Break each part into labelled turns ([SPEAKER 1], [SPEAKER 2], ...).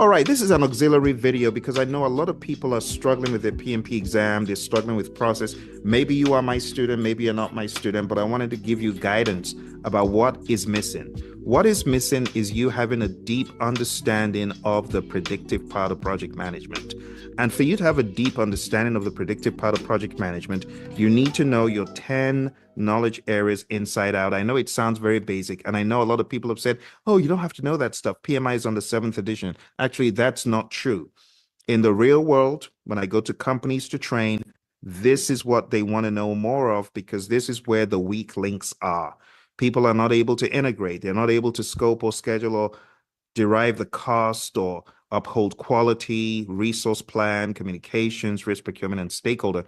[SPEAKER 1] All right, this is an auxiliary video because I know a lot of people are struggling with their PMP exam. They're struggling with process. Maybe you are my student, maybe you're not my student, but I wanted to give you guidance about what is missing. What is missing is you having a deep understanding of the predictive part of project management. And for you to have a deep understanding of the predictive part of project management, you need to know your 10 knowledge areas inside out. I know it sounds very basic, and I know a lot of people have said, oh, you don't have to know that stuff. PMI is on the 7th edition. Actually, that's not true. In the real world, when I go to companies to train, this is what they want to know more of because this is where the weak links are. People are not able to integrate. They're not able to scope or schedule or derive the cost or uphold quality, resource plan, communications, risk procurement, and stakeholder.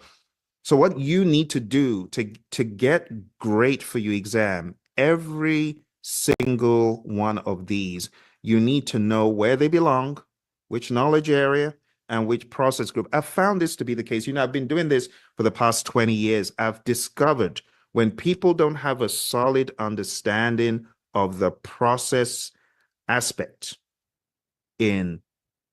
[SPEAKER 1] So what you need to do to get great for your exam, every single one of these, you need to know where they belong, which knowledge area, and which process group. I've found this to be the case. I've been doing this for the past 20 years. I've discovered when people don't have a solid understanding of the process aspect in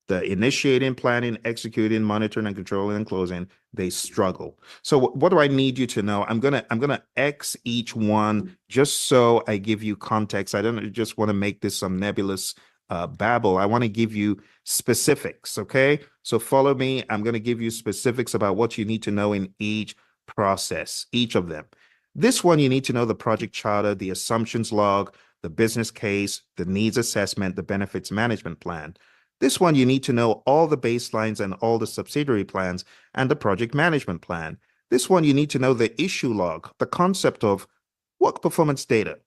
[SPEAKER 1] the initiating, planning, executing, monitoring, and controlling and closing, they struggle. So what do I need you to know? I'm gonna X each one just so I give you context. I don't just want to make this some nebulous babble. I want to give you specifics. Okay, so follow me. I'm going to give you specifics about what you need to know in each process, each of them. This one, you need to know the project charter, the assumptions log, the business case, the needs assessment, the benefits management plan. This one, you need to know all the baselines and all the subsidiary plans and the project management plan. This one, you need to know the issue log, the concept of work performance data,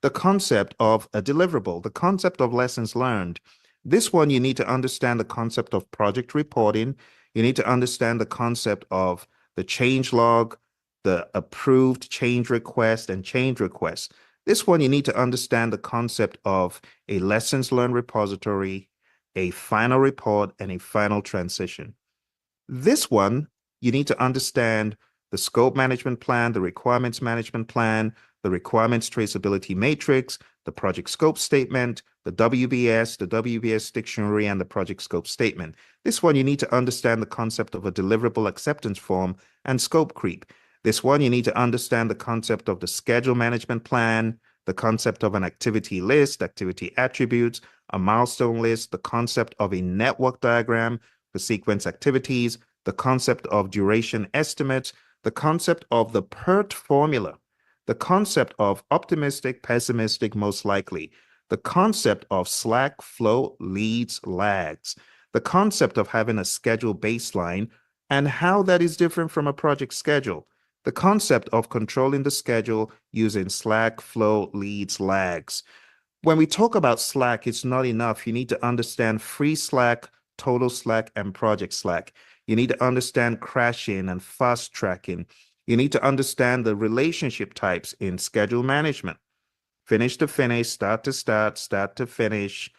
[SPEAKER 1] the concept of a deliverable, the concept of lessons learned. This one, you need to understand the concept of project reporting. You need to understand the concept of the change log, the approved change request and change request. This one, you need to understand the concept of a lessons learned repository, a final report, and a final transition. This one, you need to understand the scope management plan, the requirements management plan, the requirements traceability matrix, the project scope statement, the WBS dictionary, and the project scope statement. This one, you need to understand the concept of a deliverable acceptance form and scope creep. This one, you need to understand the concept of the schedule management plan, the concept of an activity list, activity attributes, a milestone list, the concept of a network diagram for sequence activities, the concept of duration estimates, the concept of the PERT formula, the concept of optimistic, pessimistic, most likely, the concept of slack, flow, leads, lags, the concept of having a schedule baseline and how that is different from a project schedule, the concept of controlling the schedule using slack, flow, leads, lags. When we talk about slack, it's not enough. You need to understand free slack, total slack, and project slack. You need to understand crashing and fast tracking. You need to understand the relationship types in schedule management. Finish to finish, start to start, start to finish,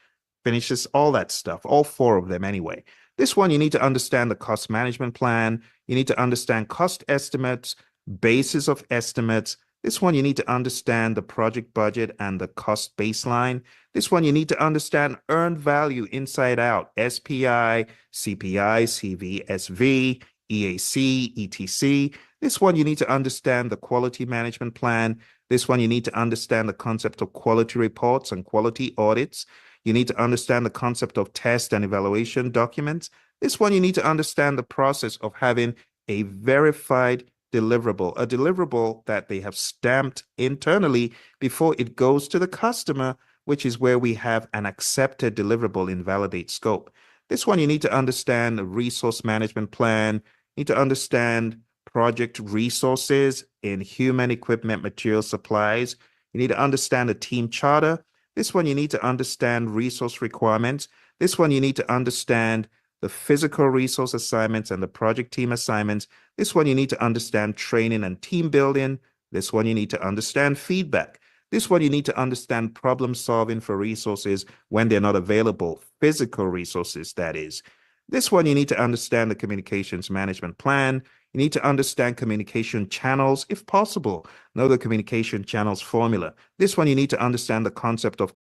[SPEAKER 1] finishes, all that stuff, all four of them anyway. This one, you need to understand the cost management plan. You need to understand cost estimates, basis of estimates. This one, you need to understand the project budget and the cost baseline. This one, you need to understand earned value inside out, SPI, CPI, CV, SV, EAC, ETC. This one, you need to understand the quality management plan. This one, you need to understand the concept of quality reports and quality audits. You need to understand the concept of test and evaluation documents. This one, you need to understand the process of having a verified deliverable, a deliverable that they have stamped internally before it goes to the customer, which is where we have an accepted deliverable in validate scope. This one, you need to understand the resource management plan, you need to understand project resources in human equipment, material supplies. You need to understand the team charter. This one, you need to understand resource requirements. This one, you need to understand the physical resource assignments and the project team assignments. This one, you need to understand training and team building. This one, you need to understand feedback. This one, you need to understand problem solving for resources when they're not available, physical resources, that is. This one, you need to understand the communications management plan. You need to understand communication channels, if possible. Know the communication channels formula. This one, you need to understand the concept of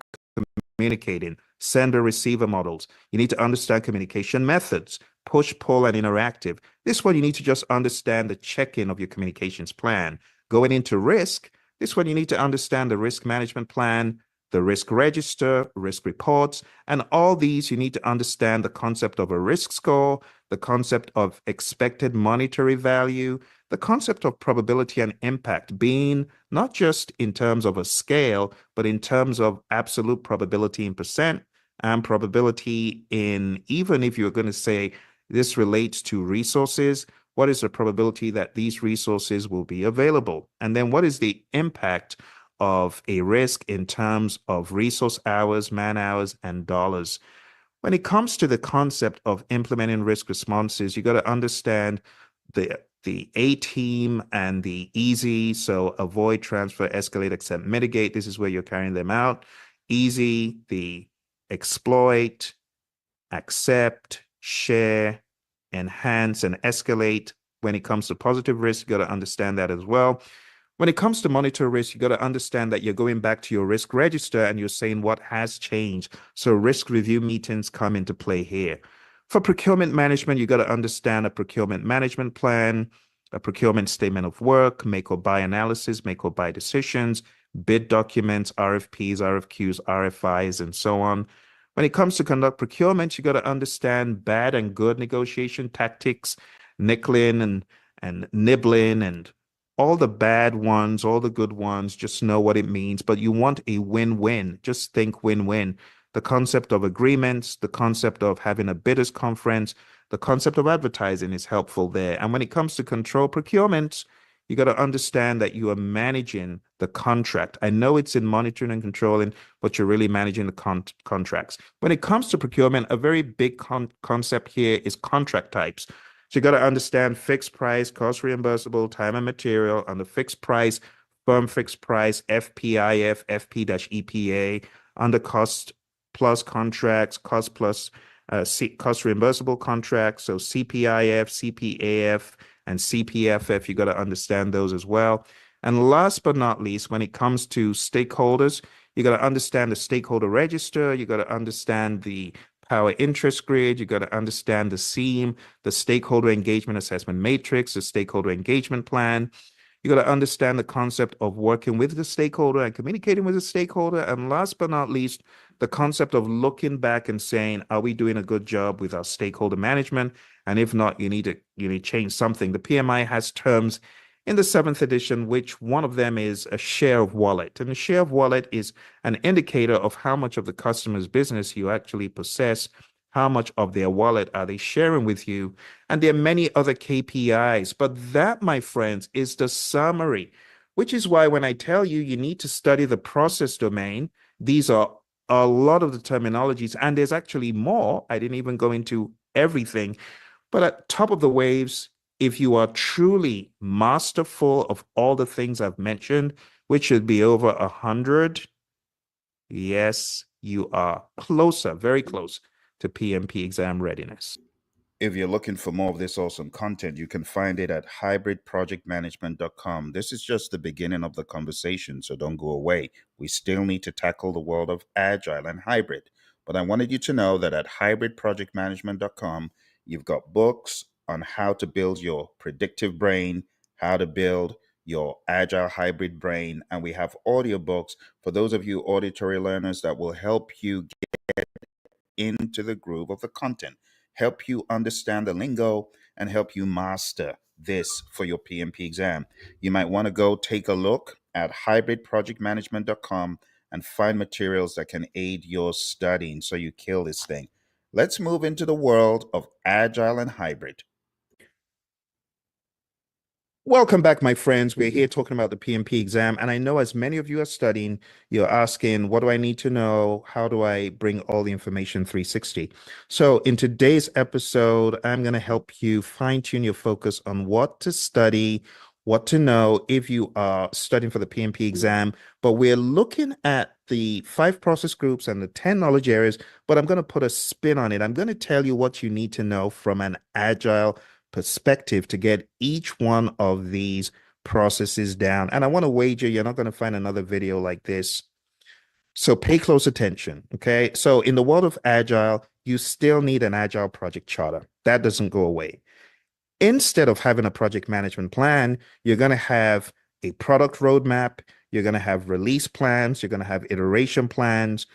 [SPEAKER 1] communicating, sender receiver models. You need to understand communication methods, push, pull, and interactive. This one, you need to just understand the check-in of your communications plan. Going into risk, this one, you need to understand the risk management plan, the risk register, risk reports, and all these, you need to understand the concept of a risk score, the concept of expected monetary value, the concept of probability and impact being not just in terms of a scale, but in terms of absolute probability in percent and probability in, even if you're going to say this relates to resources, what is the probability that these resources will be available? And then what is the impact of a risk in terms of resource hours, man hours, and dollars? When it comes to the concept of implementing risk responses, you got to understand the A team and the easy. So avoid, transfer, escalate, accept, mitigate. This is where you're carrying them out. Easy, the exploit, accept, share, enhance, and escalate. When it comes to positive risk, you got to understand that as well. When it comes to monitor risk, you got to understand that you're going back to your risk register and you're saying what has changed. So risk review meetings come into play here. For procurement management, you got to understand a procurement management plan, a procurement statement of work, make or buy analysis, make or buy decisions, bid documents, RFPs, RFQs, RFIs, and so on. When it comes to conduct procurement, you got to understand bad and good negotiation tactics, nickeling and nibbling and all the bad ones, all the good ones, just know what it means. But you want a win-win. Just think win-win. The concept of agreements, the concept of having a bidders conference, the concept of advertising is helpful there. And when it comes to control procurement, you got to understand that you are managing the contract. I know it's in monitoring and controlling, but you're really managing the contracts. When it comes to procurement, a very big concept here is contract types. So you got to understand fixed price, cost reimbursable, time and material, on the fixed price, firm fixed price, FPIF, FP-EPA, under cost plus contracts, cost plus cost reimbursable contracts. So CPIF, CPAF, and CPFF, you got to understand those as well. And last but not least, when it comes to stakeholders, you got to understand the stakeholder register. You got to understand the power interest grid. You got to understand the SEAM, the stakeholder engagement assessment matrix, the stakeholder engagement plan. You got to understand the concept of working with the stakeholder and communicating with the stakeholder. And last but not least, the concept of looking back and saying, are we doing a good job with our stakeholder management? And if not, you need to change something. The PMI has terms in the seventh edition, which one of them is a share of wallet. And a share of wallet is an indicator of how much of the customer's business you actually possess, how much of their wallet are they sharing with you. And there are many other KPIs. But that, my friends, is the summary, which is why when I tell you you need to study the process domain, these are a lot of the terminologies. And there's actually more. I didn't even go into everything. But at top of the waves, if you are truly masterful of all the things I've mentioned, which should be over 100, yes, you are closer, very close to PMP exam readiness.
[SPEAKER 2] If you're looking for more of this awesome content, you can find it at hybridprojectmanagement.com. This is just the beginning of the conversation, so don't go away. We still need to tackle the world of agile and hybrid. But I wanted you to know that at hybridprojectmanagement.com, you've got books on how to build your predictive brain, how to build your agile hybrid brain, and we have audiobooks for those of you auditory learners that will help you get into the groove of the content, help you understand the lingo, and help you master this for your PMP exam. You might want to go take a look at hybridprojectmanagement.com and find materials that can aid your studying so you kill this thing. Let's move into the world of agile and hybrid.
[SPEAKER 1] Welcome back, my friends. We're here talking about the PMP exam. And I know as many of you are studying, you're asking, what do I need to know? How do I bring all the information 360? So in today's episode, I'm going to help you fine-tune your focus on what to study, what to know if you are studying for the PMP exam. But we're looking at the 5 process groups and the 10 knowledge areas, but I'm going to put a spin on it. I'm going to tell you what you need to know from an agile perspective to get each one of these processes down. And I want to wager you're not going to find another video like this So pay close attention. Okay. So in the world of agile, you still need an agile project charter. That doesn't go away. Instead of having a project management plan, you're going to have a product roadmap. You're going to have release plans. You're going to have iteration plans.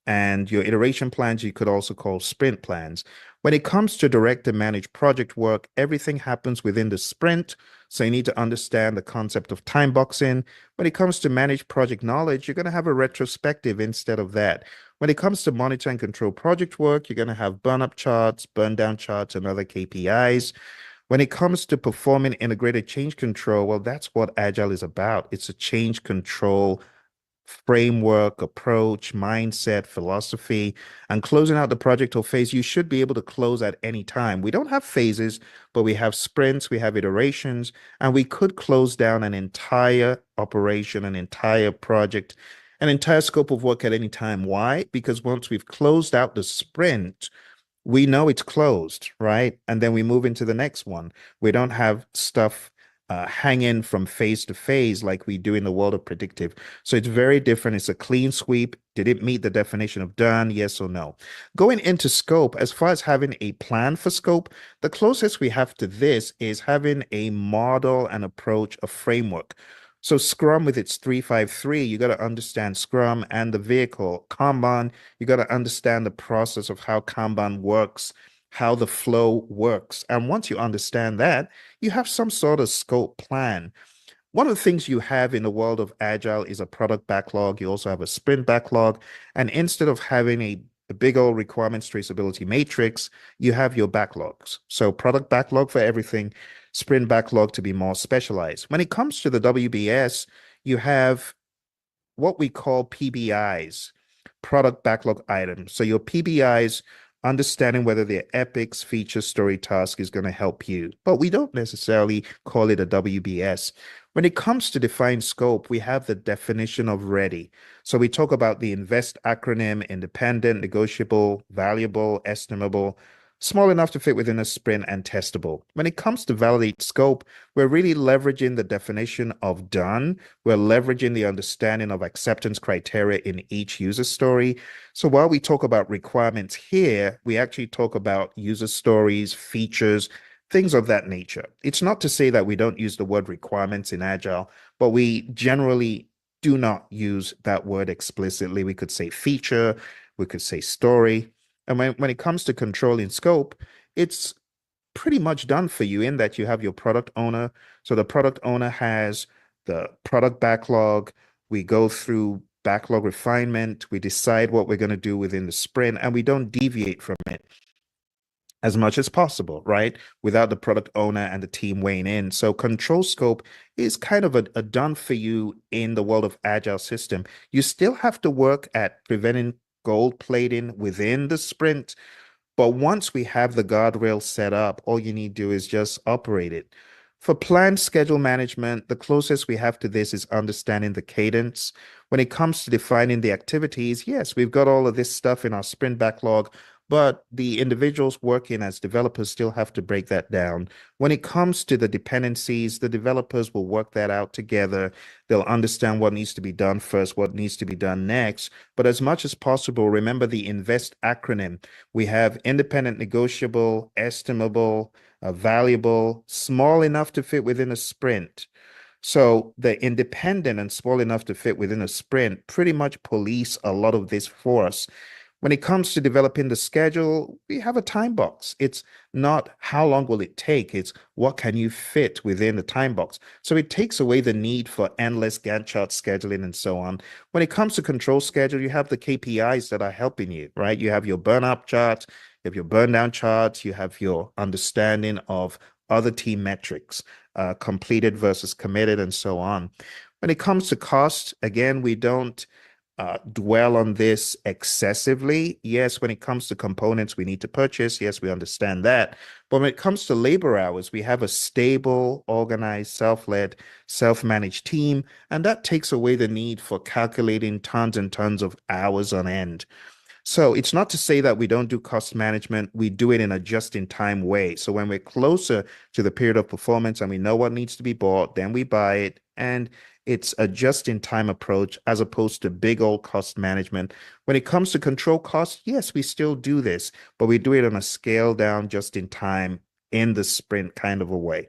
[SPEAKER 1] And your iteration plans, you could also call sprint plans. When it comes to direct and manage project work, everything happens within the sprint. So you need to understand the concept of time boxing. When it comes to manage project knowledge, you're going to have a retrospective instead of that. When it comes to monitor and control project work, you're going to have burn up charts, burn down charts, and other KPIs. When it comes to performing integrated change control, well, that's what Agile is about. It's a change control framework, approach, mindset, philosophy, and closing out the project or phase. You should be able to close at any time. We don't have phases, but we have sprints, we have iterations, and we could close down an entire operation, an entire project, an entire scope of work at any time. Why? Because once we've closed out the sprint, we know it's closed, right? And then we move into the next one. We don't have stuff hanging from phase to phase like we do in the world of predictive. So it's very different. It's a clean sweep. Did it meet the definition of done? Yes or no? Going into scope, as far as having a plan for scope, the closest we have to this is having a model, an approach, a framework. So Scrum with its 353, you got to understand Scrum and the vehicle. Kanban, you got to understand the process of how Kanban works, how the flow works. And once you understand that, you have some sort of scope plan. One of the things you have in the world of Agile is a product backlog. You also have a sprint backlog. And instead of having a big old requirements traceability matrix, you have your backlogs. So product backlog for everything, sprint backlog to be more specialized. When it comes to the WBS, you have what we call PBIs, product backlog items. So your PBIs, understanding whether they're epics, feature, story, task is going to help you. But we don't necessarily call it a WBS. When it comes to defined scope, we have the definition of ready. So we talk about the INVEST acronym, independent, negotiable, valuable, estimable, small enough to fit within a sprint, and testable. When it comes to validate scope, we're really leveraging the definition of done. We're leveraging the understanding of acceptance criteria in each user story. So while we talk about requirements here, we actually talk about user stories, features, things of that nature. It's not to say that we don't use the word requirements in Agile, but we generally do not use that word explicitly. We could say feature, we could say story. And when it comes to controlling scope, it's pretty much done for you in that you have your product owner. So the product owner has the product backlog. We go through backlog refinement. We decide what we're going to do within the sprint, and we don't deviate from it as much as possible, right? Without the product owner and the team weighing in. So control scope is kind of a done for you in the world of agile system. You still have to work at preventing gold plating within the sprint, but once we have the guardrail set up, all you need to do is just operate it. For planned schedule management, the closest we have to this is understanding the cadence. When it comes to defining the activities, yes, we've got all of this stuff in our sprint backlog, but the individuals working as developers still have to break that down. When it comes to the dependencies, the developers will work that out together. They'll understand what needs to be done first, what needs to be done next. But as much as possible, remember the INVEST acronym. We have independent, negotiable, estimable, valuable, small enough to fit within a sprint. So the independent and small enough to fit within a sprint pretty much police a lot of this for us. When it comes to developing the schedule, we have a time box. It's not how long will it take, it's what can you fit within the time box. So it takes away the need for endless Gantt chart scheduling and so on. When it comes to control schedule, you have the KPIs that are helping you, right? You have your burn up charts, you have your burn down charts, you have your understanding of other team metrics, completed versus committed, and so on. When it comes to cost, again, we don't dwell on this excessively. Yes, when it comes to components we need to purchase, yes, we understand that. But when it comes to labor hours, we have a stable, organized, self-led, self-managed team, and that takes away the need for calculating tons and tons of hours on end. So it's not to say that we don't do cost management. We do it in a just-in-time way. So when we're closer to the period of performance and we know what needs to be bought, then we buy it. And It's a just-in-time approach as opposed to big old cost management. When it comes to control costs, yes, we still do this, but we do it on a scale down, just in time, in the sprint kind of a way.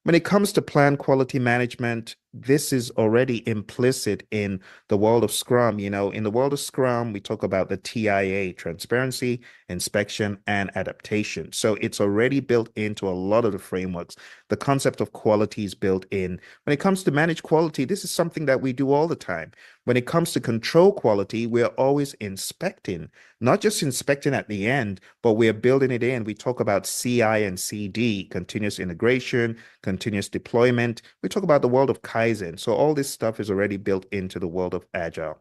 [SPEAKER 1] When it comes to plan quality management, this is already implicit in the world of Scrum. In the world of Scrum, we talk about the TIA, transparency, inspection, and adaptation. So it's already built into a lot of the frameworks. The concept of quality is built in. When it comes to manage quality, this is something that we do all the time. When it comes to control quality, we're always inspecting, not just inspecting at the end, but we're building it in. We talk about CI and CD, continuous integration, continuous deployment. We talk about the world of Kaizen. So all this stuff is already built into the world of Agile.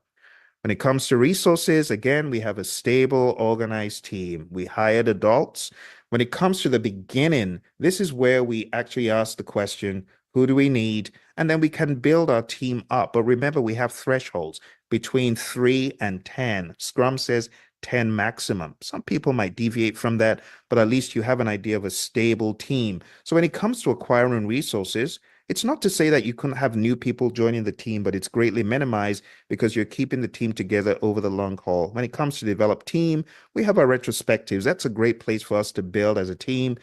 [SPEAKER 1] When it comes to resources, again, we have a stable, organized team. We hired adults. When it comes to the beginning, this is where we actually ask the question, who do we need? And then we can build our team up. But remember, we have thresholds between 3 and 10. Scrum says 10 maximum. Some people might deviate from that, but at least you have an idea of a stable team. So when it comes to acquiring resources, it's not to say that you couldn't have new people joining the team, but it's greatly minimized because you're keeping the team together over the long haul. When it comes to develop team, we have our retrospectives. That's a great place for us to build as a team.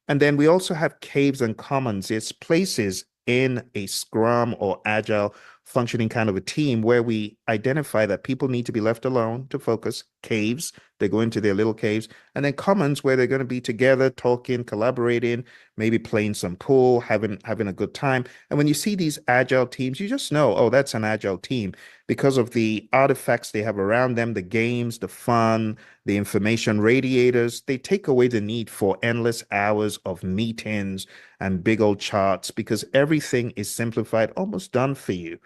[SPEAKER 1] And then we also have caves and commons. It's places in a Scrum or Agile functioning kind of a team where we identify that people need to be left alone to focus. Caves, they go into their little caves. And then commons where they're going to be together, talking, collaborating, maybe playing some pool, having a good time. And when you see these agile teams, you just know, oh, that's an agile team because of the artifacts they have around them, the games, the fun, the information radiators. They take away the need for endless hours of meetings and big old charts because everything is simplified, almost done for you.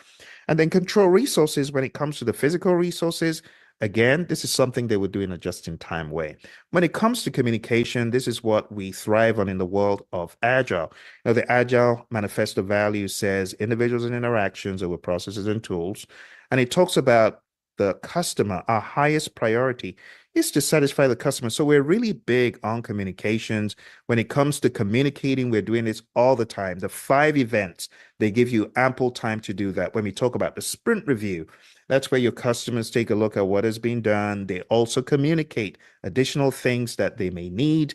[SPEAKER 1] And then control resources when it comes to the physical resources. Again, this is something they would do in a just-in-time way. When it comes to communication, this is what we thrive on in the world of Agile. Now, the Agile Manifesto value says individuals and interactions over processes and tools. And it talks about the customer. Our highest priority is to satisfy the customer. So we're really big on communications. When it comes to communicating, we're doing this all the time. The 5 events, they give you ample time to do that. When we talk about the sprint review, that's where your customers take a look at what has been done. They also communicate additional things that they may need,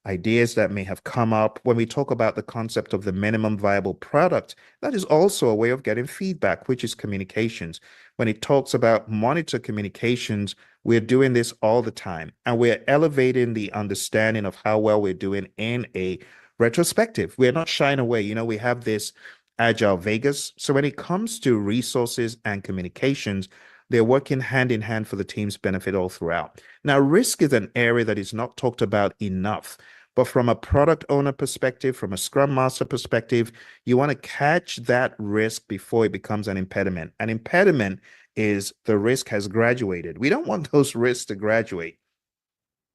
[SPEAKER 1] ideas that may have come up. When we talk about the concept of the minimum viable product, that is also a way of getting feedback, which is communications. When it talks about monitor communications, we're doing this all the time, and we're elevating the understanding of how well we're doing in a retrospective. We're not shying away. We have this Agile Vegas. So when it comes to resources and communications, they're working hand in hand for the team's benefit all throughout. Now, risk is an area that is not talked about enough. But from a product owner perspective, from a Scrum Master perspective, you want to catch that risk before it becomes an impediment. An impediment is the risk has graduated. We don't want those risks to graduate,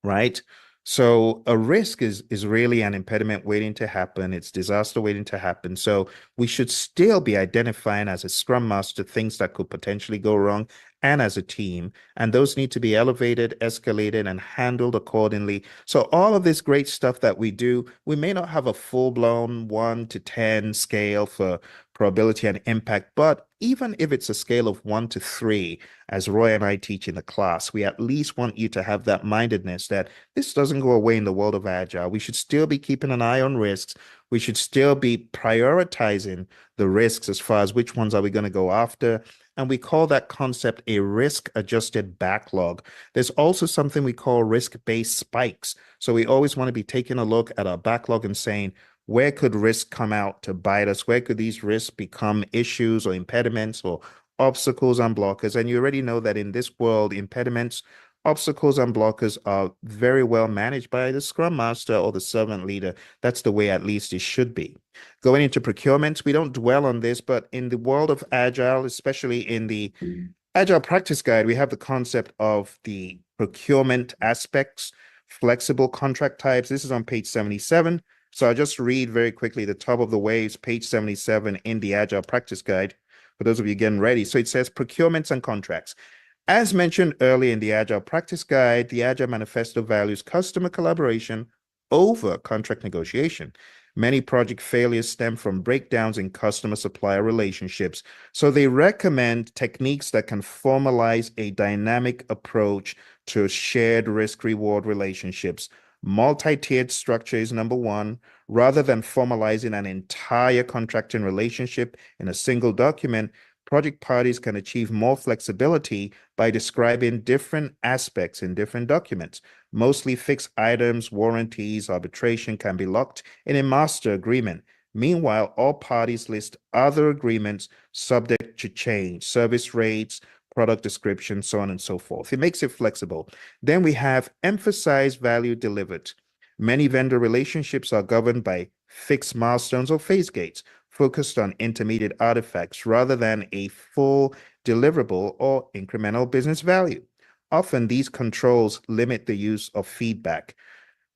[SPEAKER 1] right? So a risk is really an impediment waiting to happen. It's disaster waiting to happen. So we should still be identifying as a Scrum Master things that could potentially go wrong and as a team. And those need to be elevated, escalated, and handled accordingly. So all of this great stuff that we do, we may not have a full-blown 1 to 10 scale for probability and impact, but even if it's a scale of 1 to 3, as Roy and I teach in the class, we at least want you to have that mindedness that this doesn't go away in the world of Agile. We should still be keeping an eye on risks. We should still be prioritizing the risks as far as which ones are we going to go after. And we call that concept a risk adjusted backlog. There's also something we call risk based spikes. So we always want to be taking a look at our backlog and saying, where could risk come out to bite us? Where could these risks become issues or impediments or obstacles and blockers? And you already know that in this world, impediments, obstacles, and blockers are very well managed by the Scrum Master or the servant leader. That's the way at least it should be. Going into procurements, we don't dwell on this, but in the world of Agile, especially in the Agile Practice Guide, we have the concept of the procurement aspects, flexible contract types. This is on page 77. So I'll just read very quickly the top of the waves, page 77 in the Agile Practice Guide, for those of you getting ready. So it says procurements and contracts. As mentioned earlier in the Agile Practice Guide, the Agile Manifesto values customer collaboration over contract negotiation. Many project failures stem from breakdowns in customer-supplier relationships. So they recommend techniques that can formalize a dynamic approach to shared risk-reward relationships. Multi-tiered structure is number one. Rather than formalizing an entire contracting relationship in a single document, project parties can achieve more flexibility by describing different aspects in different documents. Mostly fixed items, warranties, arbitration can be locked in a master agreement. Meanwhile, all parties list other agreements subject to change, service rates, product description, so on and so forth. It makes it flexible. Then we have emphasized value delivered. Many vendor relationships are governed by fixed milestones or phase gates, focused on intermediate artifacts rather than a full deliverable or incremental business value. Often, these controls limit the use of feedback.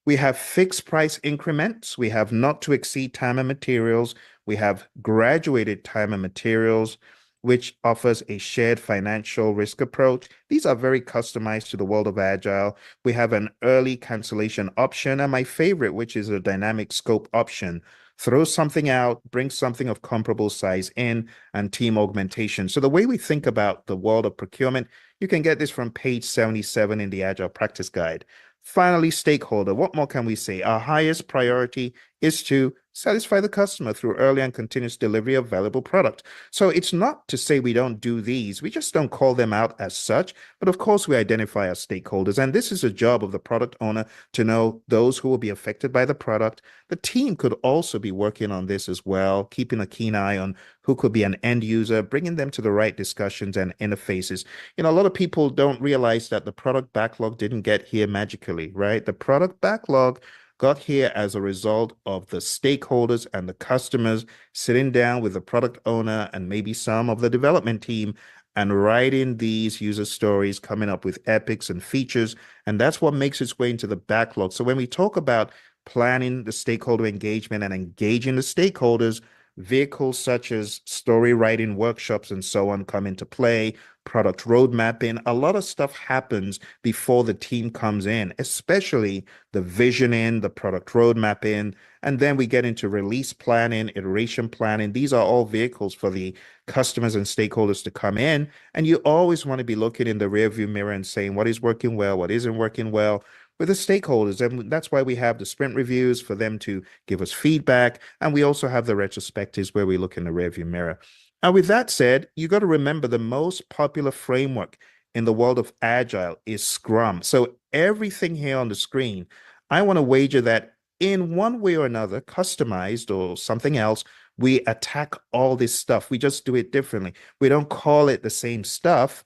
[SPEAKER 1] We have fixed price increments. We have not to exceed time and materials. We have graduated time and materials, which offers a shared financial risk approach. These are very customized to the world of Agile. We have an early cancellation option, and my favorite, which is a dynamic scope option. Throw something out, bring something of comparable size in, and team augmentation. So the way we think about the world of procurement, you can get this from page 77 in the Agile Practice Guide. Finally, stakeholder. What more can we say? Our highest priority is to satisfy the customer through early and continuous delivery of valuable product. So it's not to say we don't do these. We just don't call them out as such. But of course, we identify our stakeholders. And this is a job of the product owner to know those who will be affected by the product. The team could also be working on this as well, keeping a keen eye on who could be an end user, bringing them to the right discussions and interfaces. A lot of people don't realize that the product backlog didn't get here magically, right? The product backlog got here as a result of the stakeholders and the customers sitting down with the product owner and maybe some of the development team and writing these user stories, coming up with epics and features. And that's what makes its way into the backlog. So when we talk about planning the stakeholder engagement and engaging the stakeholders, vehicles such as story writing workshops and so on come into play, product road mapping. A lot of stuff happens before the team comes in, especially the visioning, the product road mapping, and then we get into release planning, iteration planning. These are all vehicles for the customers and stakeholders to come in. And you always want to be looking in the rearview mirror and saying what is working well, what isn't working well with the stakeholders. And that's why we have the sprint reviews for them to give us feedback. And we also have the retrospectives where we look in the rearview mirror. And with that said, you got to remember the most popular framework in the world of Agile is Scrum. So everything here on the screen, I want to wager that in one way or another, customized or something else, we attack all this stuff. We just do it differently. We don't call it the same stuff.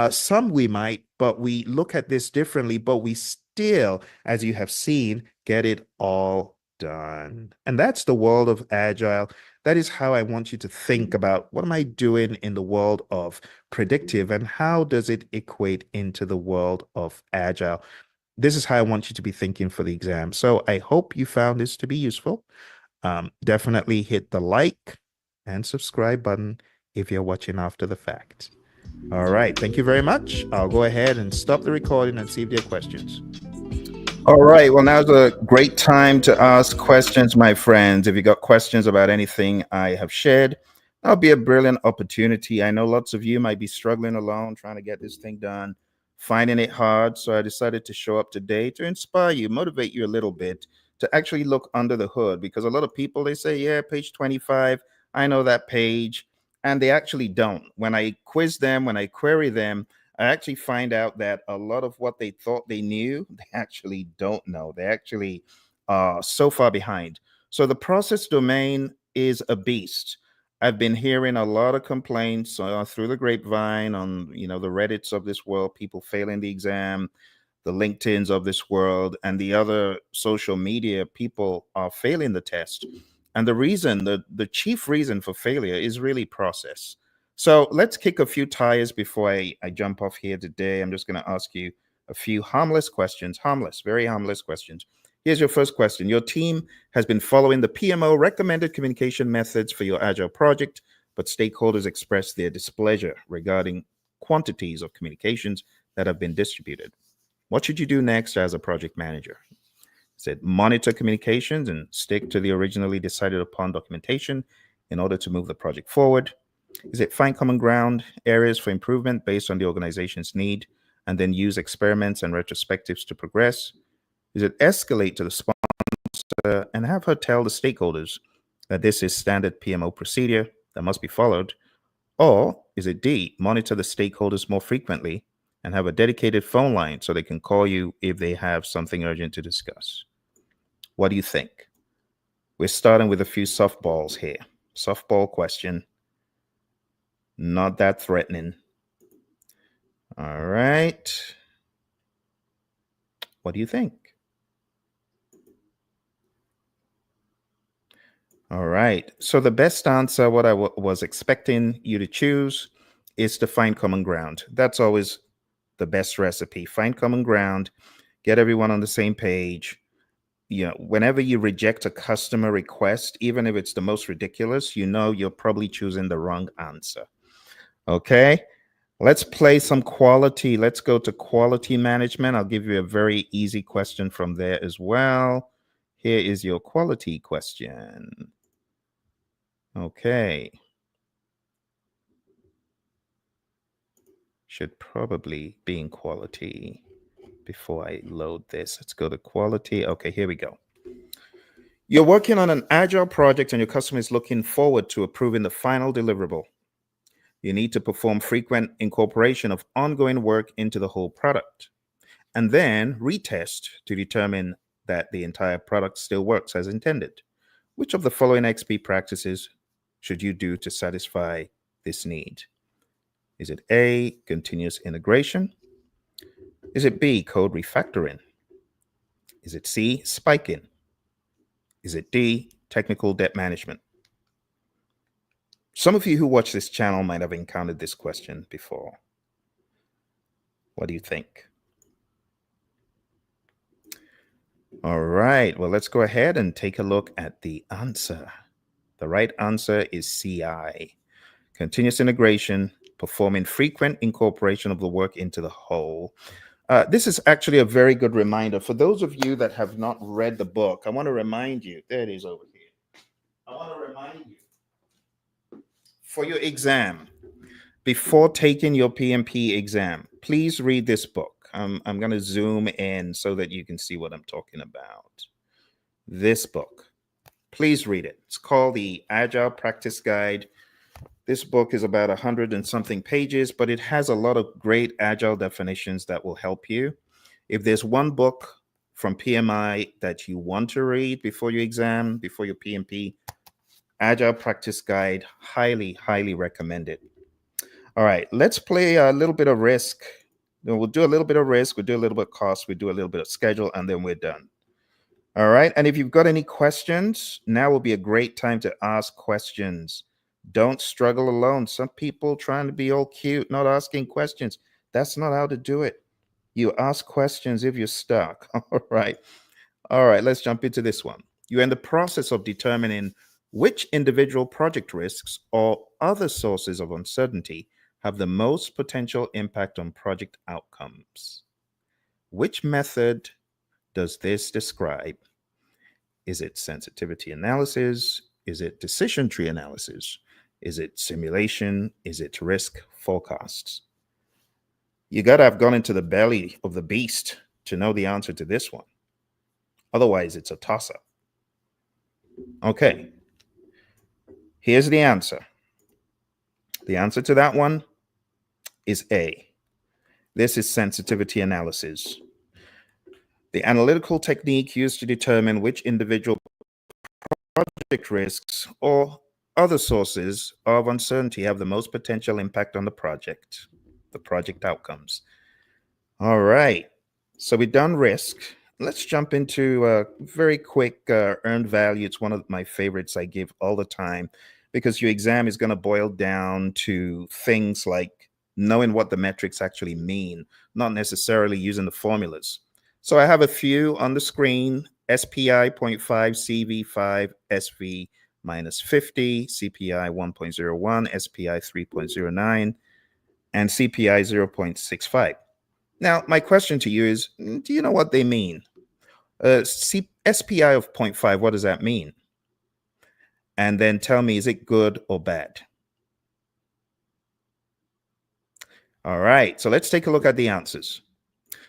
[SPEAKER 1] Some we might, but we look at this differently, but we still, as you have seen, get it all done. And that's the world of Agile. That is how I want you to think about what am I doing in the world of predictive and how does it equate into the world of Agile? This is how I want you to be thinking for the exam. So I hope you found this to be useful. Definitely hit the like and subscribe button if you're watching after the fact. All right. Thank you very much. I'll go ahead and stop the recording and see if there are questions.
[SPEAKER 2] All right. Well, now's a great time to ask questions, my friends. If you got questions about anything I have shared, that'll be a brilliant opportunity. I know lots of you might be struggling alone, trying to get this thing done, finding it hard. So I decided to show up today to inspire you, motivate you a little bit to actually look under the hood, because a lot of people, they say, yeah, page 25, I know that page. And they actually don't. When I quiz them, when I query them, I actually find out that a lot of what they thought they knew, they actually don't know. They actually are so far behind. So the process domain is a beast. I've been hearing a lot of complaints through the grapevine on, the Reddits of this world, people failing the exam, the LinkedIns of this world, and the other social media people are failing the test. And the reason, the chief reason for failure is really process. So let's kick a few tires before I jump off here today. I'm just going to ask you a few harmless questions, very harmless questions. Here's your first question. Your team has been following the PMO recommended communication methods for your Agile project, but stakeholders expressed their displeasure regarding quantities of communications that have been distributed. What should you do next as a project manager?
[SPEAKER 1] Is it monitor communications and stick to the originally decided upon documentation in order to move the project forward? Is it find common ground areas for improvement based on the organization's need and then use experiments and retrospectives to progress? Is it escalate to the sponsor and have her tell the stakeholders that this is standard PMO procedure that must be followed? Or is it D, monitor the stakeholders more frequently and have a dedicated phone line so they can call you if they have something urgent to discuss? What do you think? We're starting with a few softballs here. Softball question. Not that threatening. All right. What do you think? All right. So the best answer, what I was expecting you to choose, is to find common ground. That's always the best recipe. Find common ground, get everyone on the same page. Whenever you reject a customer request, even if it's the most ridiculous, you're probably choosing the wrong answer. Okay. Let's play some quality. Let's go to quality management. I'll give you a very easy question from there as well. Here is your quality question. Okay. Should probably be in quality before I load this. Let's go to quality. Okay, here we go. You're working on an agile project and your customer is looking forward to approving the final deliverable. You need to perform frequent incorporation of ongoing work into the whole product and then retest to determine that the entire product still works as intended. Which of the following XP practices should you do to satisfy this need? Is it A, continuous integration? Is it B, code refactoring? Is it C, spiking? Is it D, technical debt management? Some of you who watch this channel might have encountered this question before. What do you think? All right, well, let's go ahead and take a look at the answer. The right answer is CI, continuous integration, performing frequent incorporation of the work into the whole. This is actually a very good reminder. For those of you that have not read the book, I want to remind you, there it is over here. I want to remind you, for your exam, before taking your PMP exam, please read this book. I'm going to zoom in so that you can see what I'm talking about. This book, please read it. It's called the Agile Practice Guide. This book is about 100 and something pages, but it has a lot of great Agile definitions that will help you. If there's one book from PMI that you want to read before your exam, before your PMP, Agile Practice Guide, highly, highly recommended. All right, let's play a little bit of risk. We'll do a little bit of risk, we'll do a little bit of cost, we'll do a little bit of schedule, and then we're done. All right, and if you've got any questions, now will be a great time to ask questions. Don't struggle alone. Some people trying to be all cute, not asking questions. That's not how to do it. You ask questions if you're stuck. All right. All right, let's jump into this one. You're in the process of determining which individual project risks or other sources of uncertainty have the most potential impact on project outcomes. Which method does this describe? Is it sensitivity analysis? Is it decision tree analysis? Is it simulation? Is it risk forecasts? You got to have gone into the belly of the beast to know the answer to this one. Otherwise, it's a toss-up. Okay. Here's the answer. The answer to that one is A. This is sensitivity analysis. The analytical technique used to determine which individual project risks or other sources of uncertainty have the most potential impact on the project outcomes. All right, so we've done risk. Let's jump into a very quick earned value. It's one of my favorites I give all the time because your exam is going to boil down to things like knowing what the metrics actually mean, not necessarily using the formulas. So I have a few on the screen: SPI 0.5, CV5, SV minus 50, CPI 1.01, SPI 3.09, and CPI 0.65. Now, my question to you is, do you know what they mean? SPI of 0.5, what does that mean? And then tell me, is it good or bad? All right, so let's take a look at the answers.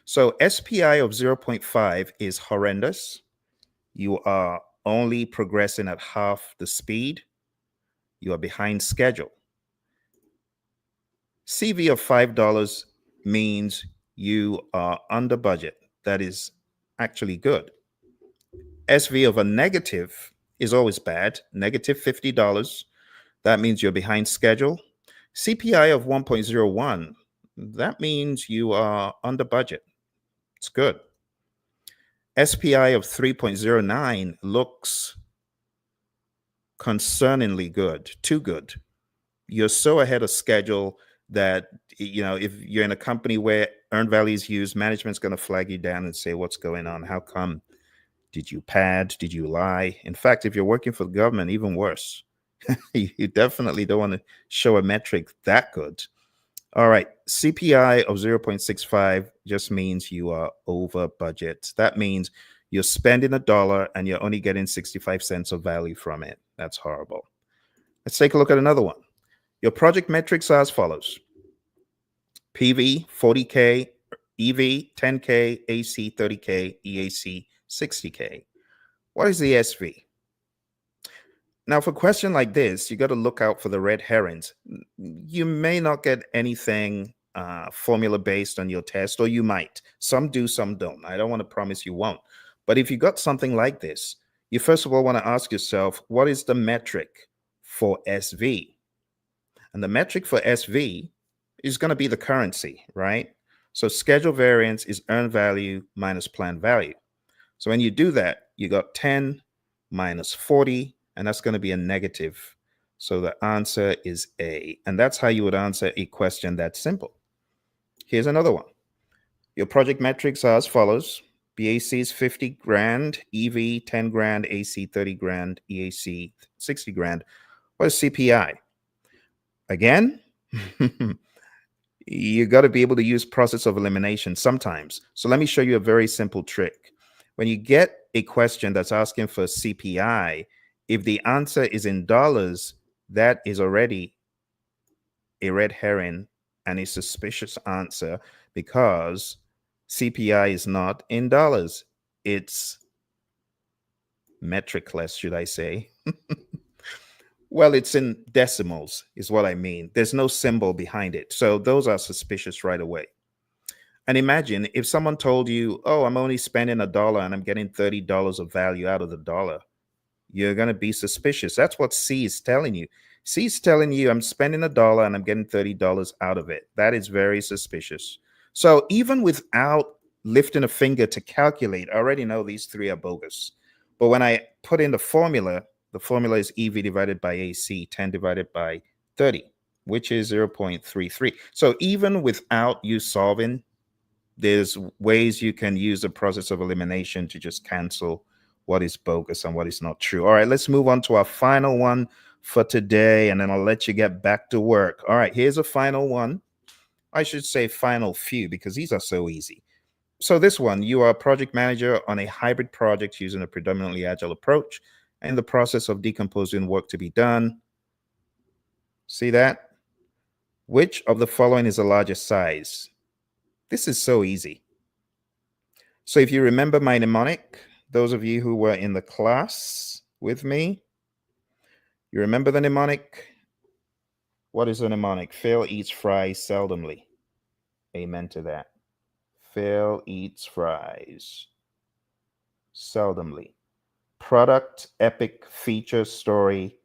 [SPEAKER 1] So SPI of 0.5 is horrendous. You are only progressing at half the speed. You are behind schedule. CV of $5 means you are under budget. That is actually good. SV of a negative is always bad, negative $50. That means you're behind schedule. CPI of 1.01, that means you are under budget. It's good. SPI of 3.09 looks concerningly good, too good. You're so ahead of schedule that, if you're in a company where earned value is used, management's going to flag you down and say, what's going on? How come? Did you pad? Did you lie? In fact, if you're working for the government, even worse. You definitely don't want to show a metric that good. All right, CPI of 0.65 just means you are over budget. That means you're spending $1 and you're only getting 65 cents of value from it. That's horrible. Let's take a look at another one. Your project metrics are as follows. PV, 40K, EV, 10K, AC, 30K, EAC, 60K. What is the SV? Now, for a question like this, you got to look out for the red herrings. You may not get anything formula based on your test, or you might. Some do, some don't. I don't want to promise you won't. But if you got something like this, you first of all want to ask yourself, what is the metric for SV? And the metric for SV is going to be the currency, right? So schedule variance is earned value minus planned value. So when you do that, you got 10 minus 40, and that's going to be a negative. So the answer is A. And that's how you would answer a question that simple. Here's another one. Your project metrics are as follows. BAC is 50 grand, EV 10 grand, AC 30 grand, EAC 60 grand. What is CPI? Again, you got to be able to use process of elimination sometimes. So let me show you a very simple trick. When you get a question that's asking for CPI, if the answer is in dollars, that is already a red herring and a suspicious answer, because CPI is not in dollars. It's metricless, should I say? Well, it's in decimals, is what I mean. There's no symbol behind it. So those are suspicious right away. And imagine if someone told you, oh, I'm only spending $1 and I'm getting $30 of value out of the dollar. You're going to be suspicious. That's what C is telling you. C is telling you, I'm spending $1 and I'm getting $30 out of it. That is very suspicious. So even without lifting a finger to calculate, I already know these three are bogus. But when I put in the formula is EV divided by AC, 10 divided by 30, which is 0.33. So even without you solving, there's ways you can use the process of elimination to just cancel what is bogus and what is not true. All right, let's move on to our final one for today, and then I'll let you get back to work. All right, here's a final one. I should say final few, because these are so easy. So this one, you are a project manager on a hybrid project using a predominantly agile approach, and in the process of decomposing work to be done. See that? Which of the following is the largest size? This is so easy. So if you remember my mnemonic, those of you who were in the class with me, you remember the mnemonic? What is the mnemonic? Phil eats fries seldomly. Amen to that. Phil eats fries seldomly. Product, epic, feature, story,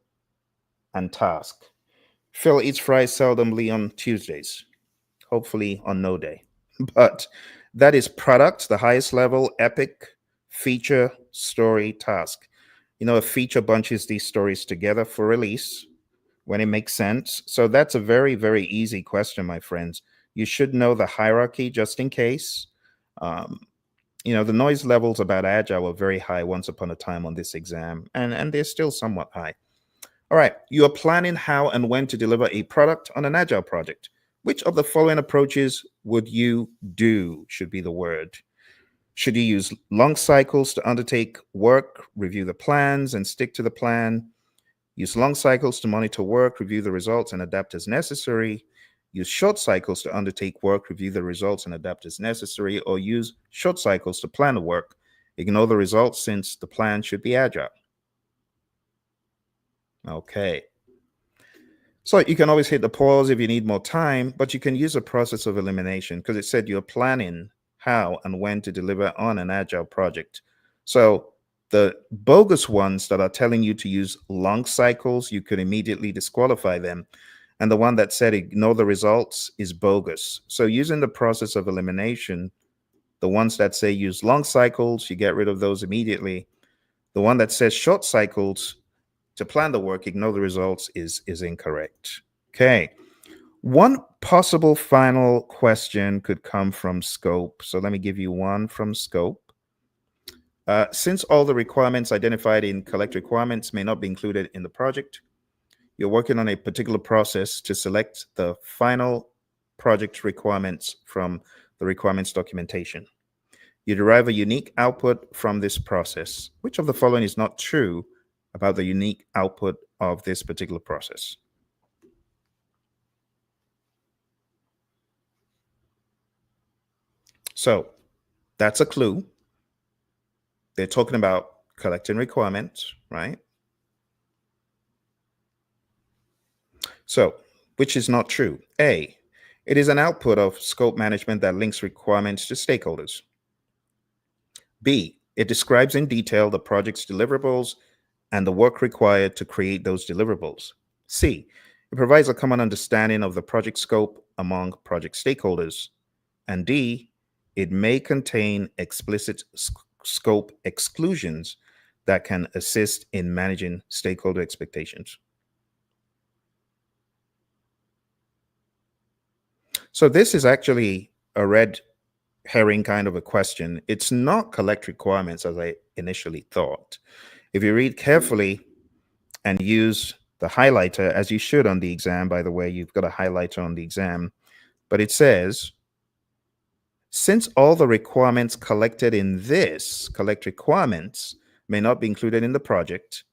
[SPEAKER 1] and task. Phil eats fries seldomly on Tuesdays, hopefully on no day. But that is product, the highest level, epic, feature, story, task. A feature bunches these stories together for release when it makes sense. So that's a very, very easy question, my friends. You should know the hierarchy just in case. The noise levels about Agile were very high once upon a time on this exam, and they're still somewhat high. All right, you are planning how and when to deliver a product on an Agile project. Which of the following approaches would you do, should be the word. Should you use long cycles to undertake work, review the plans, and stick to the plan? Use long cycles to monitor work, review the results, and adapt as necessary. Use short cycles to undertake work, review the results, and adapt as necessary, or use short cycles to plan the work. Ignore the results since the plan should be agile. Okay. So you can always hit the pause if you need more time, but you can use a process of elimination because it said you're planning how and when to deliver on an agile project. So the bogus ones that are telling you to use long cycles, you could immediately disqualify them. And the one that said ignore the results is bogus. So using the process of elimination, the ones that say use long cycles, you get rid of those immediately. The one that says short cycles to plan the work, ignore the results is incorrect. Okay. One possible final question could come from scope. So let me give you one from scope. Since all the requirements identified in collect requirements may not be included in the project, you're working on a particular process to select the final project requirements from the requirements documentation. You derive a unique output from this process. Which of the following is not true about the unique output of this particular process? So that's a clue. They're talking about collecting requirements, right? So, which is not true? A, it is an output of scope management that links requirements to stakeholders. B, it describes in detail the project's deliverables and the work required to create those deliverables. C, it provides a common understanding of the project scope among project stakeholders. And D, it may contain explicit scope exclusions that can assist in managing stakeholder expectations. So this is actually a red herring kind of a question. It's not collect requirements as I initially thought. If you read carefully and use the highlighter, as you should on the exam, by the way, you've got a highlighter on the exam, but it says, since all the requirements collected in this collect requirements may not be included in the project,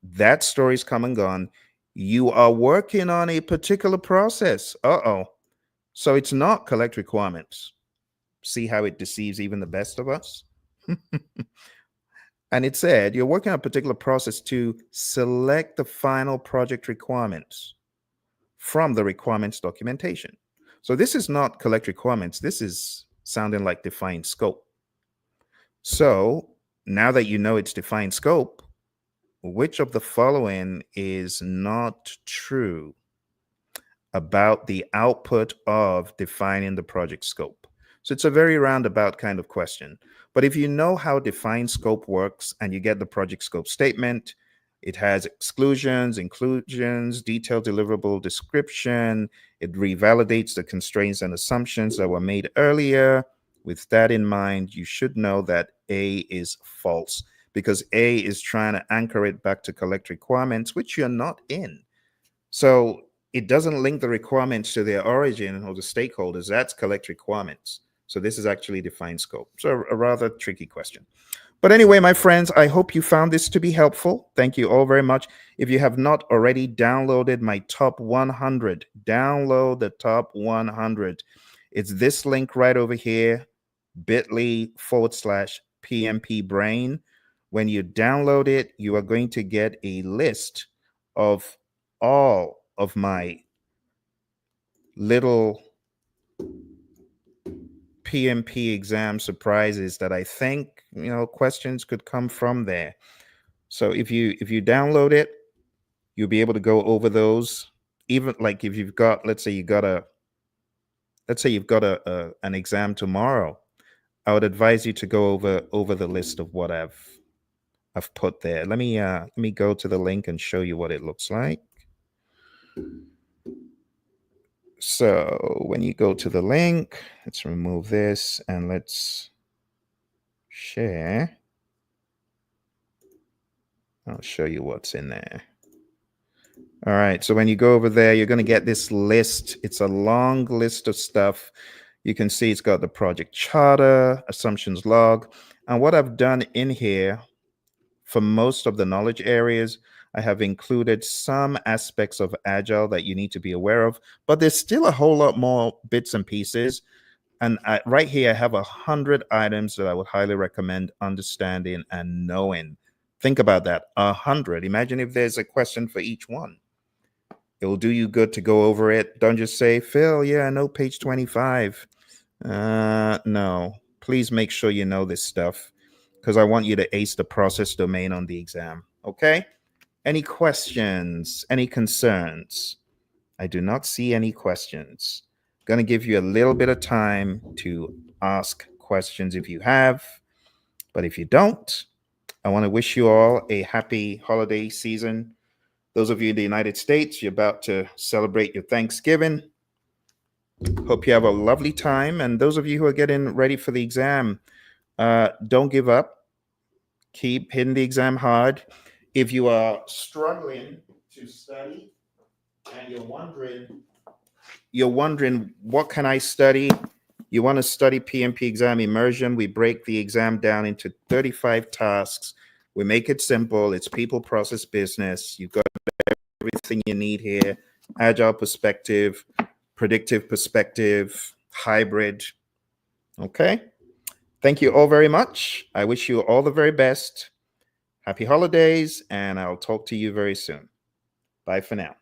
[SPEAKER 1] that story's come and gone. You are working on a particular process. So it's not collect requirements. See how it deceives even the best of us? And it said you're working on a particular process to select the final project requirements from the requirements documentation. So this is not collect requirements. This is sounding like define scope. So now that you know it's defined scope, which of the following is not true about the output of defining the project scope? So it's a very roundabout kind of question. But if you know how defined scope works and you get the project scope statement, it has exclusions, inclusions, detailed deliverable description. It revalidates the constraints and assumptions that were made earlier. With that in mind, you should know that A is false because A is trying to anchor it back to collect requirements, which you're not in. So it doesn't link the requirements to their origin or the stakeholders. That's collect requirements. So this is actually defined scope. So a rather tricky question. But anyway, my friends, I hope you found this to be helpful. Thank you all very much. If you have not already downloaded my top 100, download the top 100. It's this link right over here, bit.ly/PMP brain. When you download it, you are going to get a list of all of my little PMP exam surprises that I think, questions could come from there. So if you download it, you'll be able to go over those. Even like if you've got, let's say you've got an exam tomorrow, I would advise you to go over the list of what I've put there. Let me go to the link and show you what it looks like. So when you go to the link, let's remove this and let's share. I'll show you what's in there. All right. So when you go over there, you're going to get this list. It's a long list of stuff. You can see it's got the project charter, assumptions log. And what I've done in here for most of the knowledge areas, I have included some aspects of Agile that you need to be aware of, but there's still a whole lot more bits and pieces. And right here, I have 100 items that I would highly recommend understanding and knowing. Think about that, 100. Imagine if there's a question for each one. It will do you good to go over it. Don't just say, Phil, yeah, I know page 25. No, please make sure you know this stuff because I want you to ace the process domain on the exam. Okay? Any questions? Any concerns? I do not see any questions. Going to give you a little bit of time to ask questions if you have. But if you don't, I want to wish you all a happy holiday season. Those of you in the United States, you're about to celebrate your Thanksgiving. Hope you have a lovely time. And those of you who are getting ready for the exam, don't give up. Keep hitting the exam hard. If you are struggling to study and you're wondering what can I study? You want to study PMP exam immersion. We break the exam down into 35 tasks. We make it simple. It's people, process, business. You've got everything you need here. Agile perspective, predictive perspective, hybrid. Okay. Thank you all very much. I wish you all the very best. Happy holidays, and I'll talk to you very soon. Bye for now.